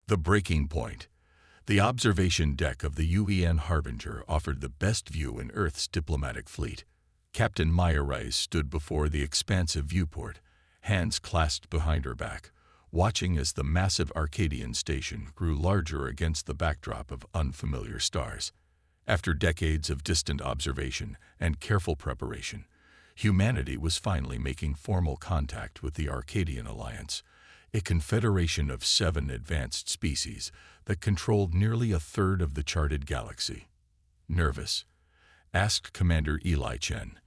The breaking point. The observation deck of the UN Harbinger offered the best view in Earth's diplomatic fleet. Captain Maya Rice stood before the expansive viewport, hands clasped behind her back, watching as the massive Arcadian station grew larger against the backdrop of unfamiliar stars. After decades of distant observation and careful preparation, humanity was finally making formal contact with the Arcadian Alliance, a confederation of 7 advanced species that controlled nearly a third of the charted galaxy. "Nervous?" asked Commander Eli Chen,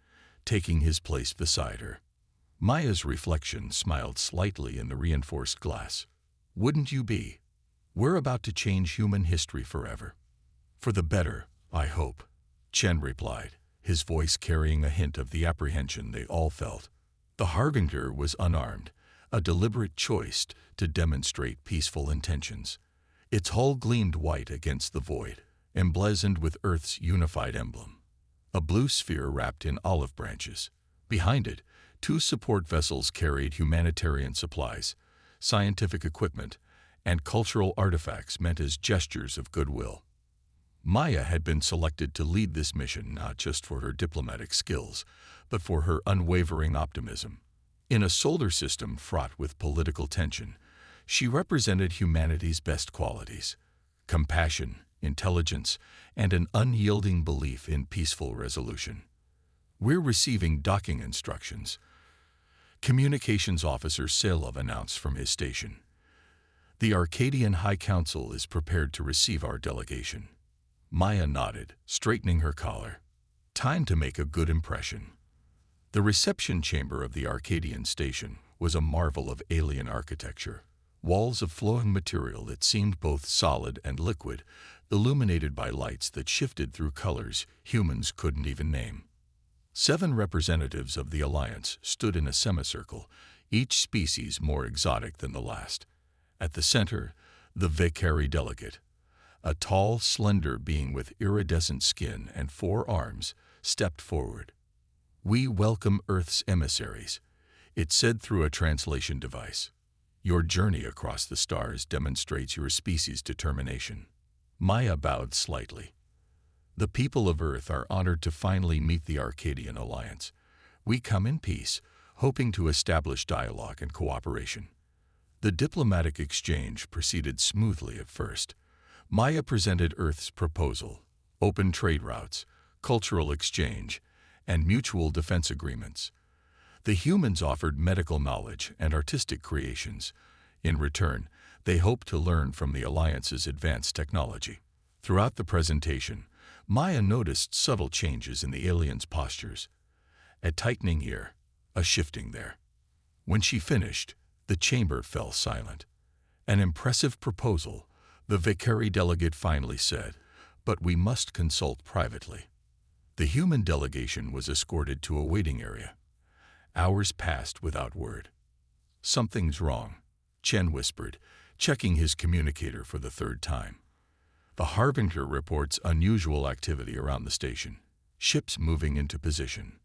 taking his place beside her. Maya's reflection smiled slightly in the reinforced glass. "Wouldn't you be? We're about to change human history forever." "For the better, I hope," Chen replied, his voice carrying a hint of the apprehension they all felt. The Harbinger was unarmed, a deliberate choice to demonstrate peaceful intentions. Its hull gleamed white against the void, emblazoned with Earth's unified emblem, a blue sphere wrapped in olive branches. Behind it, 2 support vessels carried humanitarian supplies, scientific equipment, and cultural artifacts meant as gestures of goodwill. Maya had been selected to lead this mission not just for her diplomatic skills, but for her unwavering optimism. In a solar system fraught with political tension, she represented humanity's best qualities: compassion, intelligence, and an unyielding belief in peaceful resolution. "We're receiving docking instructions," Communications Officer Selov announced from his station. "The Arcadian High Council is prepared to receive our delegation." Maya nodded, straightening her collar. Time to make a good impression. The reception chamber of the Arcadian station was a marvel of alien architecture. Walls of flowing material that seemed both solid and liquid, illuminated by lights that shifted through colors humans couldn't even name. 7 representatives of the Alliance stood in a semicircle, each species more exotic than the last. At the center, the Vakari delegate, a tall, slender being with iridescent skin and 4 arms, stepped forward. "We welcome Earth's emissaries," it said through a translation device. "Your journey across the stars demonstrates your species' determination." Maya bowed slightly. "The people of Earth are honored to finally meet the Arcadian Alliance. We come in peace, hoping to establish dialogue and cooperation." The diplomatic exchange proceeded smoothly at first. Maya presented Earth's proposal: open trade routes, cultural exchange, and mutual defense agreements. The humans offered medical knowledge and artistic creations. In return, they hoped to learn from the Alliance's advanced technology. Throughout the presentation, Maya noticed subtle changes in the aliens' postures. A tightening here, a shifting there. When she finished, the chamber fell silent. "An impressive proposal," the Vakari delegate finally said, "but we must consult privately." The human delegation was escorted to a waiting area. Hours passed without word. "Something's wrong," Chen whispered, checking his communicator for the 3rd time. "The Harbinger reports unusual activity around the station, ships moving into position."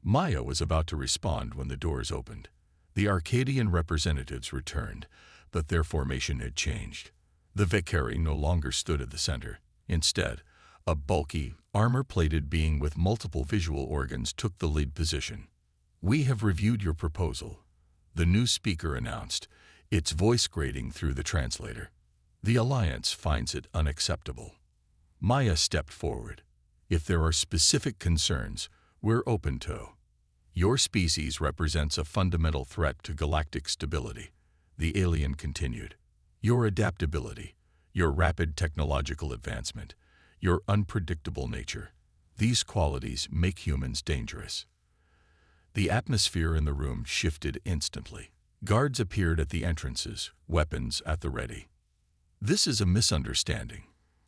Maya was about to respond when the doors opened. The Arcadian representatives returned, but their formation had changed. The Vakari no longer stood at the center. Instead, a bulky, armor-plated being with multiple visual organs took the lead position. "We have reviewed your proposal," the new speaker announced, its voice grating through the translator. "The Alliance finds it unacceptable." Maya stepped forward. "If there are specific concerns, we're open to." "Your species represents a fundamental threat to galactic stability," the alien continued. "Your adaptability, your rapid technological advancement, your unpredictable nature, these qualities make humans dangerous." The atmosphere in the room shifted instantly. Guards appeared at the entrances, weapons at the ready. "This is a misunderstanding,"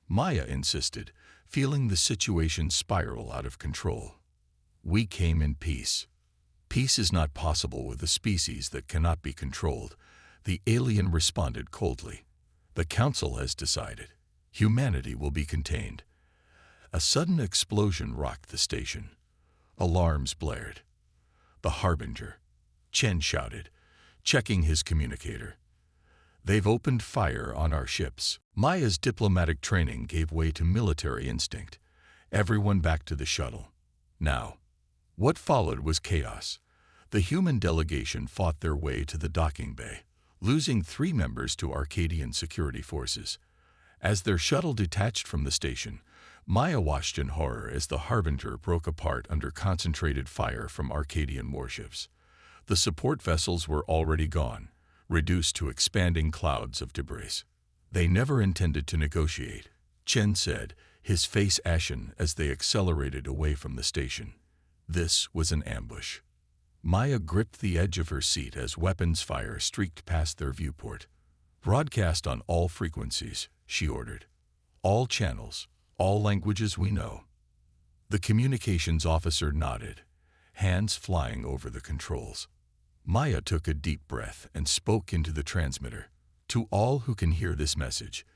Maya insisted, feeling the situation spiral out of control. "We came in peace." "Peace is not possible with a species that cannot be controlled," the alien responded coldly. "The Council has decided. Humanity will be contained." A sudden explosion rocked the station. Alarms blared. "The Harbinger," Chen shouted, checking his communicator. They've opened fire on our ships. Maya's diplomatic training gave way to military instinct. Everyone back to the shuttle. Now, what followed was chaos. The human delegation fought their way to the docking bay, losing 3 members to Arcadian security forces. As their shuttle detached from the station, Maya watched in horror as the Harbinger broke apart under concentrated fire from Arcadian warships. The support vessels were already gone, reduced to expanding clouds of debris. They never intended to negotiate, Chen said, his face ashen as they accelerated away from the station. This was an ambush. Maya gripped the edge of her seat as weapons fire streaked past their viewport. "Broadcast on all frequencies," she ordered. "All channels, all languages we know." The communications officer nodded, hands flying over the controls. Maya took a deep breath and spoke into the transmitter. "To all who can hear this message,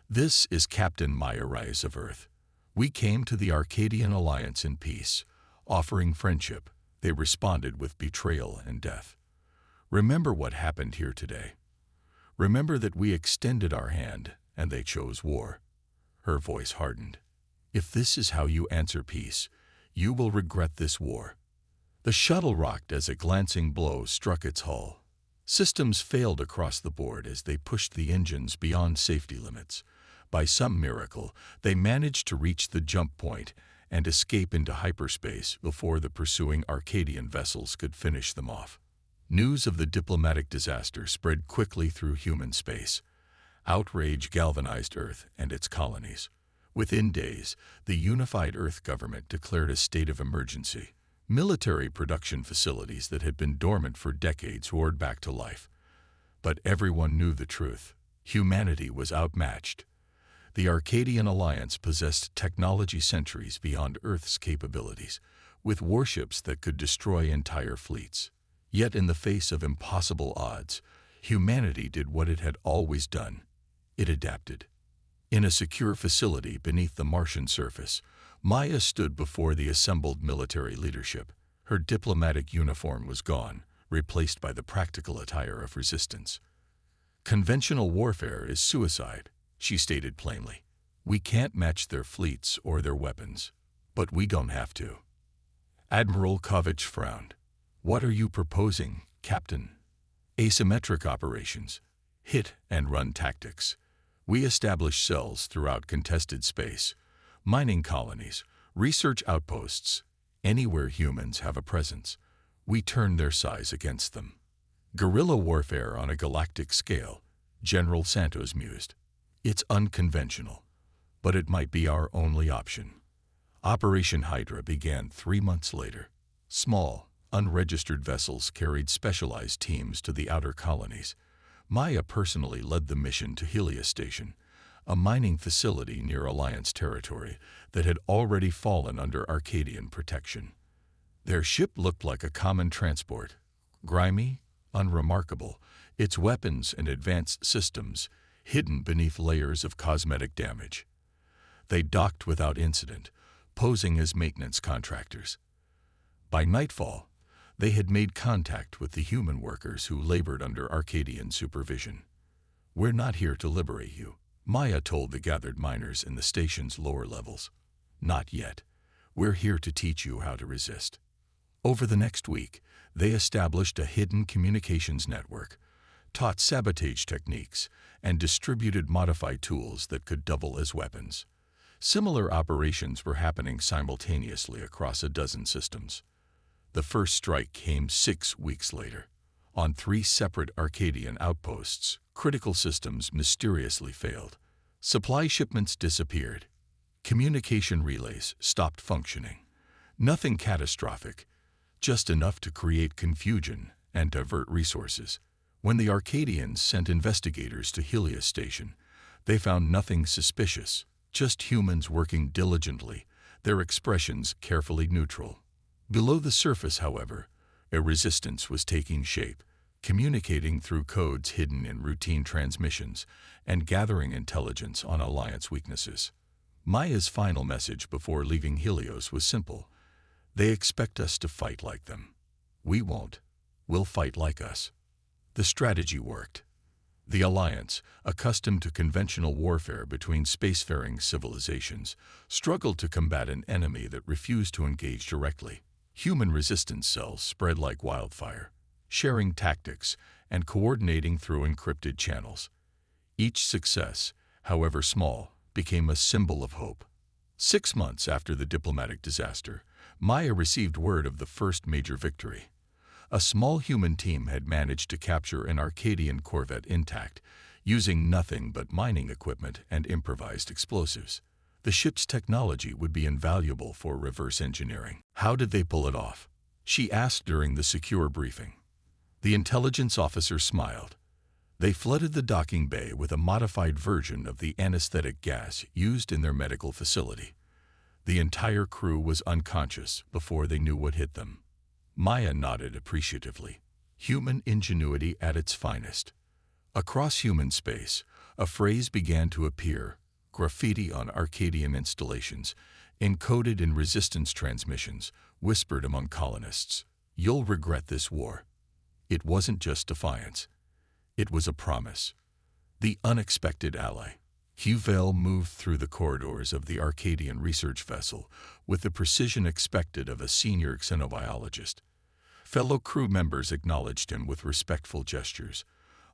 this is Captain Myrice of Earth. We came to the Arcadian Alliance in peace, offering friendship. They responded with betrayal and death. Remember what happened here today. Remember that we extended our hand and they chose war." Her voice hardened. "If this is how you answer peace, you will regret this war." The shuttle rocked as a glancing blow struck its hull. Systems failed across the board as they pushed the engines beyond safety limits. By some miracle, they managed to reach the jump point and escape into hyperspace before the pursuing Arcadian vessels could finish them off. News of the diplomatic disaster spread quickly through human space. Outrage galvanized Earth and its colonies. Within days, the unified Earth government declared a state of emergency. Military production facilities that had been dormant for decades roared back to life. But everyone knew the truth. Humanity was outmatched. The Arcadian Alliance possessed technology centuries beyond Earth's capabilities, with warships that could destroy entire fleets. Yet in the face of impossible odds, humanity did what it had always done. It adapted. In a secure facility beneath the Martian surface, Maya stood before the assembled military leadership. Her diplomatic uniform was gone, replaced by the practical attire of resistance. "Conventional warfare is suicide," she stated plainly. "We can't match their fleets or their weapons, but we don't have to." Admiral Kovic frowned. "What are you proposing, Captain?" "Asymmetric operations, hit-and-run tactics. We establish cells throughout contested space, mining colonies, research outposts, anywhere humans have a presence. We turn their size against them." "Guerrilla warfare on a galactic scale," General Santos mused. "It's unconventional, but it might be our only option." Operation Hydra began 3 months later. Small, unregistered vessels carried specialized teams to the outer colonies. Maya personally led the mission to Helios Station, a mining facility near Alliance territory that had already fallen under Arcadian protection. Their ship looked like a common transport, grimy, unremarkable, its weapons and advanced systems hidden beneath layers of cosmetic damage. They docked without incident, posing as maintenance contractors. By nightfall, they had made contact with the human workers who labored under Arcadian supervision. "We're not here to liberate you," Maya told the gathered miners in the station's lower levels. "Not yet. We're here to teach you how to resist." Over the next week, they established a hidden communications network, taught sabotage techniques, and distributed modified tools that could double as weapons. Similar operations were happening simultaneously across a dozen systems. The first strike came 6 weeks later. On 3 separate Arcadian outposts, critical systems mysteriously failed. Supply shipments disappeared. Communication relays stopped functioning. Nothing catastrophic, just enough to create confusion and divert resources. When the Arcadians sent investigators to Helios Station, they found nothing suspicious, just humans working diligently, their expressions carefully neutral. Below the surface, however, a resistance was taking shape, communicating through codes hidden in routine transmissions and gathering intelligence on Alliance weaknesses. Maya's final message before leaving Helios was simple. "They expect us to fight like them. We won't. We'll fight like us." The strategy worked. The Alliance, accustomed to conventional warfare between spacefaring civilizations, struggled to combat an enemy that refused to engage directly. Human resistance cells spread like wildfire, sharing tactics and coordinating through encrypted channels. Each success, however small, became a symbol of hope. 6 months after the diplomatic disaster, Maya received word of the first major victory. A small human team had managed to capture an Arcadian corvette intact, using nothing but mining equipment and improvised explosives. The ship's technology would be invaluable for reverse engineering. How did they pull it off? She asked during the secure briefing. The intelligence officer smiled. They flooded the docking bay with a modified version of the anesthetic gas used in their medical facility. The entire crew was unconscious before they knew what hit them. Maya nodded appreciatively. Human ingenuity at its finest. Across human space, a phrase began to appear, graffiti on Arcadian installations, encoded in resistance transmissions, whispered among colonists. "You'll regret this war." It wasn't just defiance. It was a promise. The unexpected ally. HFY moved through the corridors of the Arcadian research vessel with the precision expected of a senior xenobiologist. Fellow crew members acknowledged him with respectful gestures,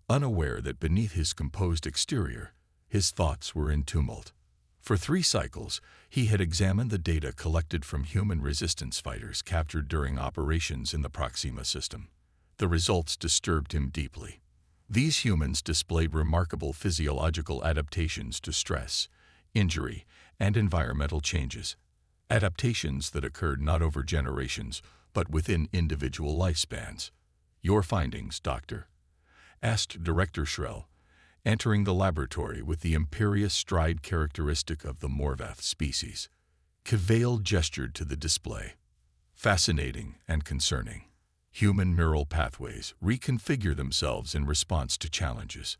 unaware that beneath his composed exterior, his thoughts were in tumult. For 3 cycles, he had examined the data collected from human resistance fighters captured during operations in the Proxima system. The results disturbed him deeply. These humans displayed remarkable physiological adaptations to stress, injury, and environmental changes. Adaptations that occurred not over generations, but within individual lifespans. "Your findings, Doctor?" asked Director Shrell, entering the laboratory with the imperious stride characteristic of the Morvath species. Cavail gestured to the display. "Fascinating and concerning. Human neural pathways reconfigure themselves in response to challenges.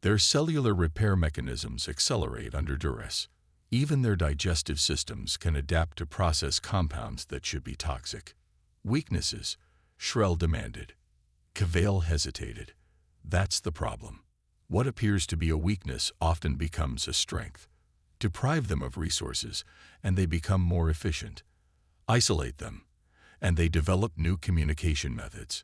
Their cellular repair mechanisms accelerate under duress. Even their digestive systems can adapt to process compounds that should be toxic." "Weaknesses?" Shrell demanded. Cavail hesitated. "That's the problem. What appears to be a weakness often becomes a strength. Deprive them of resources, and they become more efficient. Isolate them, and they develop new communication methods.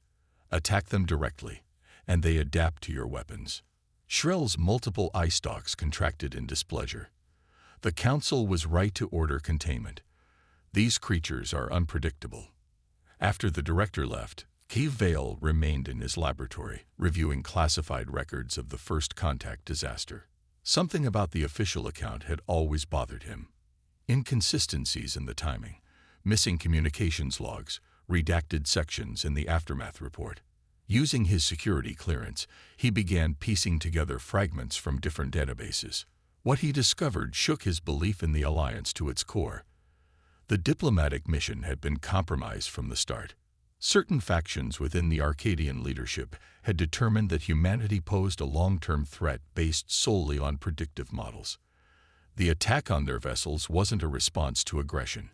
Attack them directly, and they adapt to your weapons." Shrell's multiple eye stalks contracted in displeasure. The Council was right to order containment. These creatures are unpredictable. After the director left, Cavail remained in his laboratory, reviewing classified records of the first contact disaster. Something about the official account had always bothered him. Inconsistencies in the timing, missing communications logs, redacted sections in the aftermath report. Using his security clearance, he began piecing together fragments from different databases. What he discovered shook his belief in the Alliance to its core. The diplomatic mission had been compromised from the start. Certain factions within the Arcadian leadership had determined that humanity posed a long-term threat based solely on predictive models. The attack on their vessels wasn't a response to aggression.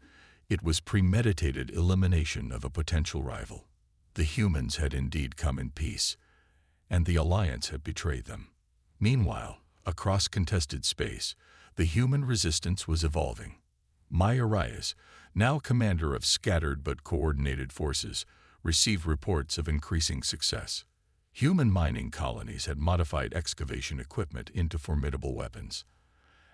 It was premeditated elimination of a potential rival. The humans had indeed come in peace, and the Alliance had betrayed them. Meanwhile, across contested space, the human resistance was evolving. Maya Reyes, now commander of scattered but coordinated forces, received reports of increasing success. Human mining colonies had modified excavation equipment into formidable weapons.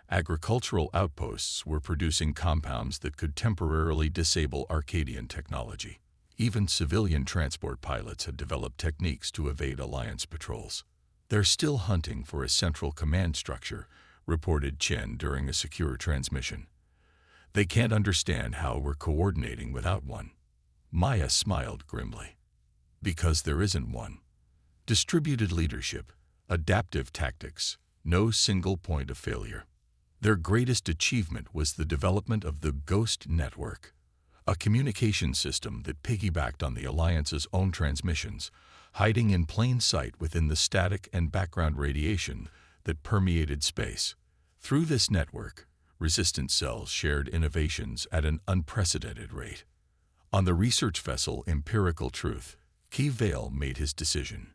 Agricultural outposts were producing compounds that could temporarily disable Arcadian technology. Even civilian transport pilots had developed techniques to evade Alliance patrols. "They're still hunting for a central command structure," reported Chen during a secure transmission. "They can't understand how we're coordinating without one." Maya smiled grimly. "Because there isn't one. Distributed leadership, adaptive tactics, no single point of failure. Their greatest achievement was the development of the Ghost Network, a communication system that piggybacked on the Alliance's own transmissions, hiding in plain sight within the static and background radiation that permeated space. Through this network, resistance cells shared innovations at an unprecedented rate. On the research vessel Empirical Truth, Cavail made his decision.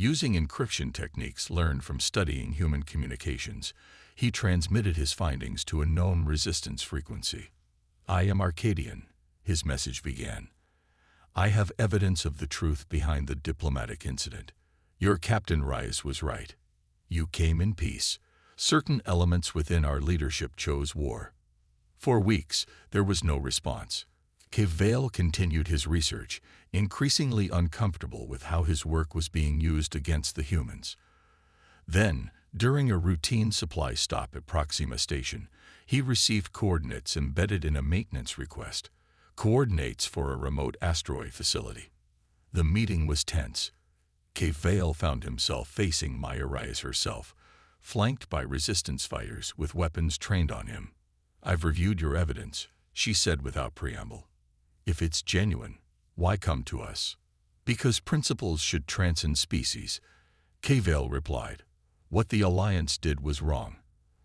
Using encryption techniques learned from studying human communications, he transmitted his findings to a known resistance frequency. "I am Arcadian," his message began. "I have evidence of the truth behind the diplomatic incident. Your Captain Reyes was right. You came in peace. Certain elements within our leadership chose war." For weeks, there was no response. Cavale continued his research, increasingly uncomfortable with how his work was being used against the humans. Then, during a routine supply stop at Proxima Station, he received coordinates embedded in a maintenance request, coordinates for a remote asteroid facility. The meeting was tense. Cavale found himself facing Maya Reyes herself, flanked by resistance fighters with weapons trained on him. "I've reviewed your evidence," she said without preamble. "If it's genuine, why come to us?" "Because principles should transcend species," Cavale replied. "What the Alliance did was wrong.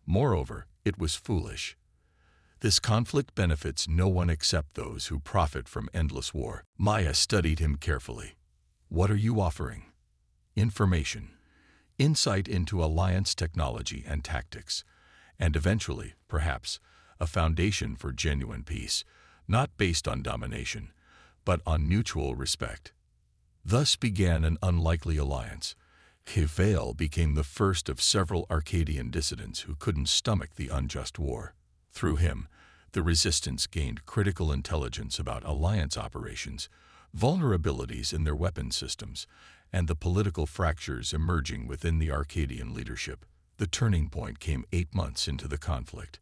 Moreover, it was foolish. This conflict benefits no one except those who profit from endless war." Maya studied him carefully. "What are you offering?" "Information, insight into Alliance technology and tactics, and eventually, perhaps, a foundation for genuine peace, not based on domination, but on mutual respect." Thus began an unlikely alliance. Cavale became the first of several Arcadian dissidents who couldn't stomach the unjust war. Through him, the Resistance gained critical intelligence about Alliance operations, vulnerabilities in their weapon systems, and the political fractures emerging within the Arcadian leadership. The turning point came 8 months into the conflict.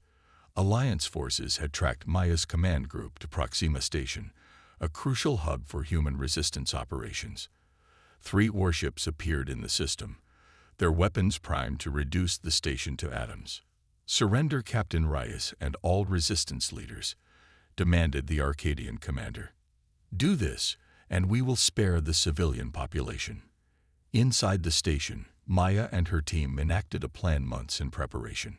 Alliance forces had tracked Maya's command group to Proxima Station, a crucial hub for human resistance operations. 3 warships appeared in the system, their weapons primed to reduce the station to atoms. "Surrender Captain Reyes and all resistance leaders," demanded the Arcadian commander. "Do this, and we will spare the civilian population." Inside the station, Maya and her team enacted a plan months in preparation.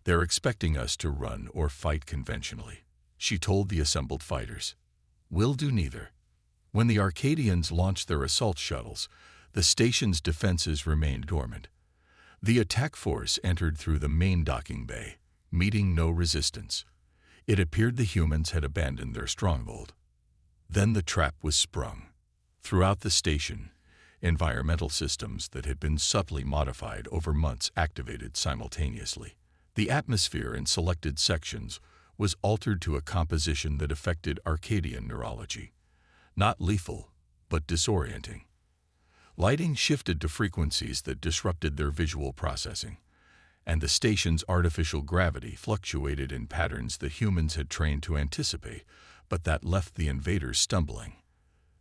"They're expecting us to run or fight conventionally," she told the assembled fighters. "We'll do neither." When the Arcadians launched their assault shuttles, the station's defenses remained dormant. The attack force entered through the main docking bay, meeting no resistance. It appeared the humans had abandoned their stronghold. Then the trap was sprung. Throughout the station, environmental systems that had been subtly modified over months activated simultaneously. The atmosphere in selected sections was altered to a composition that affected Arcadian neurology. Not lethal, but disorienting. Lighting shifted to frequencies that disrupted their visual processing, and the station's artificial gravity fluctuated in patterns that humans had trained to anticipate, but that left the invaders stumbling.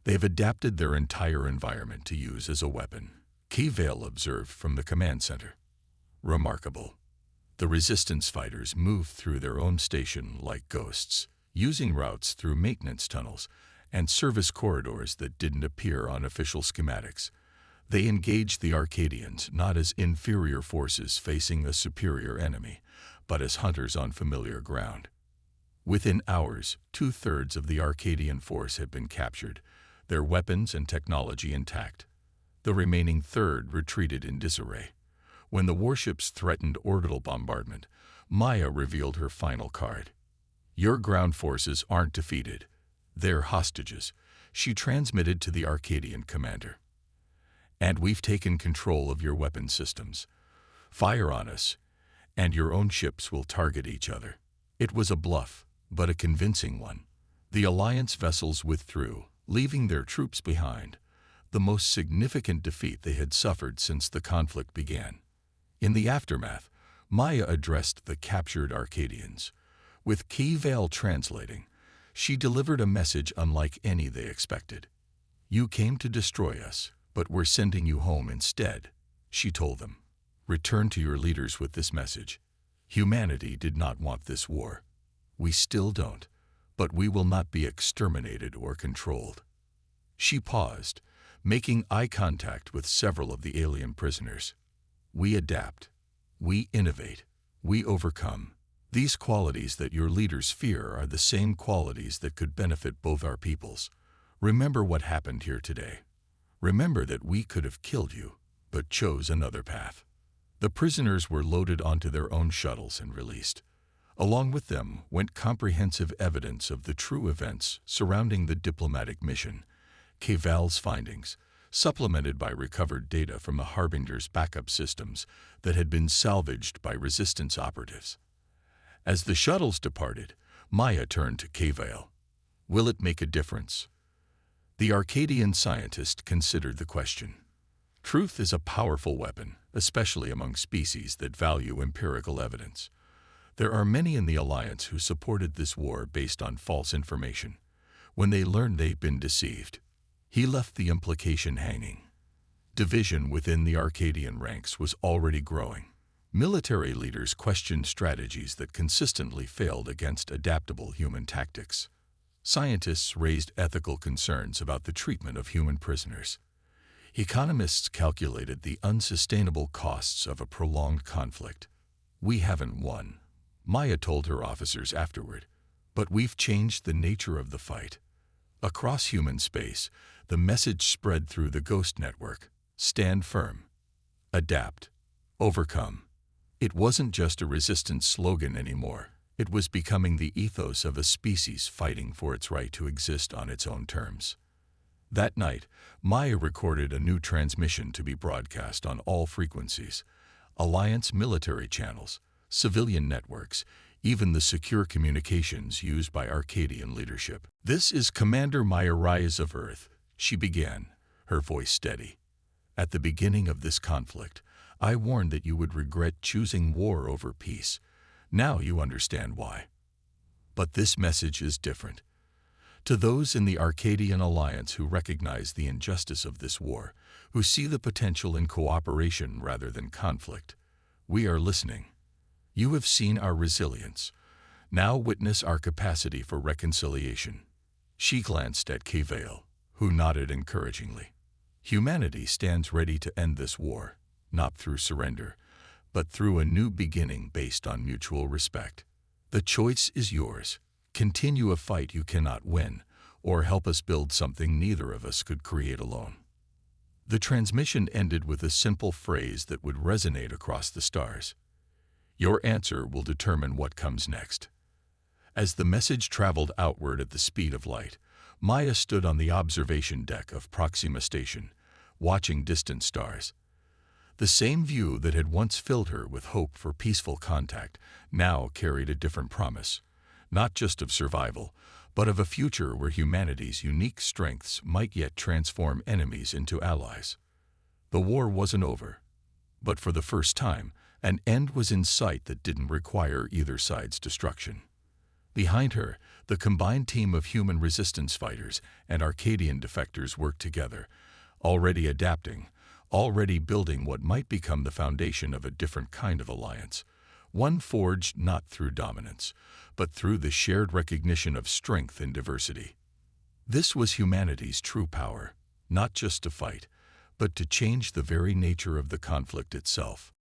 "They've adapted their entire environment to use as a weapon," Cavale observed from the command center. "Remarkable." The resistance fighters moved through their own station like ghosts, using routes through maintenance tunnels and service corridors that didn't appear on official schematics. They engaged the Arcadians not as inferior forces facing a superior enemy, but as hunters on familiar ground. Within hours, 2/3 of the Arcadian force had been captured, their weapons and technology intact. The remaining third retreated in disarray. When the warships threatened orbital bombardment, Maya revealed her final card. "Your ground forces aren't defeated. They're hostages," she transmitted to the Arcadian commander. "And we've taken control of your weapon systems. Fire on us, and your own ships will target each other." It was a bluff, but a convincing one. The Alliance vessels withdrew, leaving their troops behind, the most significant defeat they had suffered since the conflict began. In the aftermath, Maya addressed the captured Arcadians. With Cavale translating, she delivered a message unlike any they expected. "You came to destroy us, but we're sending you home instead," she told them. "Return to your leaders with this message. Humanity did not want this war. We still don't, but we will not be exterminated or controlled." She paused, making eye contact with several of the alien prisoners. "We adapt. We innovate. We overcome. These qualities that your leaders fear are the same qualities that could benefit both our peoples. Remember what happened here today. Remember that we could have killed you, but chose another path. The prisoners were loaded onto their own shuttles and released. Along with them went comprehensive evidence of the true events surrounding the diplomatic mission, Caval's findings, supplemented by recovered data from the Harbinger's backup systems that had been salvaged by resistance operatives. As the shuttles departed, Maya turned to Caval. Will it make a difference? The Arcadian scientist considered the question. Truth is a powerful weapon, especially among species that value empirical evidence. There are many in the Alliance who supported this war based on false information. When they learned they'd been deceived, he left the implication hanging. Division within the Arcadian ranks was already growing. Military leaders questioned strategies that consistently failed against adaptable human tactics. Scientists raised ethical concerns about the treatment of human prisoners. Economists calculated the unsustainable costs of a prolonged conflict. We haven't won, Maya told her officers afterward, but we've changed the nature of the fight. Across human space, the message spread through the Ghost Network: stand firm, adapt, overcome. It wasn't just a resistance slogan anymore. It was becoming the ethos of a species fighting for its right to exist on its own terms. That night, Maya recorded a new transmission to be broadcast on all frequencies: Alliance military channels, civilian networks, even the secure communications used by Arcadian leadership. "This is Commander Maya Reyes of Earth," she began, her voice steady. "At the beginning of this conflict, I warned that you would regret choosing war over peace. Now you understand why. But this message is different. To those in the Arcadian Alliance who recognize the injustice of this war, who see the potential in cooperation rather than conflict, we are listening. You have seen our resilience. Now witness our capacity for reconciliation." She glanced at Caval, who nodded encouragingly. "Humanity stands ready to end this war, not through surrender, but through a new beginning based on mutual respect. The choice is yours. Continue a fight you cannot win, or help us build something neither of us could create alone." The transmission ended with a simple phrase that would resonate across the stars. "Your answer will determine what comes next." As the message traveled outward at the speed of light, Maya stood on the observation deck of Proxima Station, watching distant stars. The same view that had once filled her with hope for peaceful contact now carried a different promise, not just of survival, but of a future where humanity's unique strengths might yet transform enemies into allies. The war wasn't over, but for the first time, an end was in sight that didn't require either side's destruction. Behind her, the combined team of human resistance fighters and Arcadian defectors worked together, already adapting, already building what might become the foundation of a different kind of alliance, one forged not through dominance, but through the shared recognition of strength and diversity. This was humanity's true power, not just to fight, but to change the very nature of the conflict itself.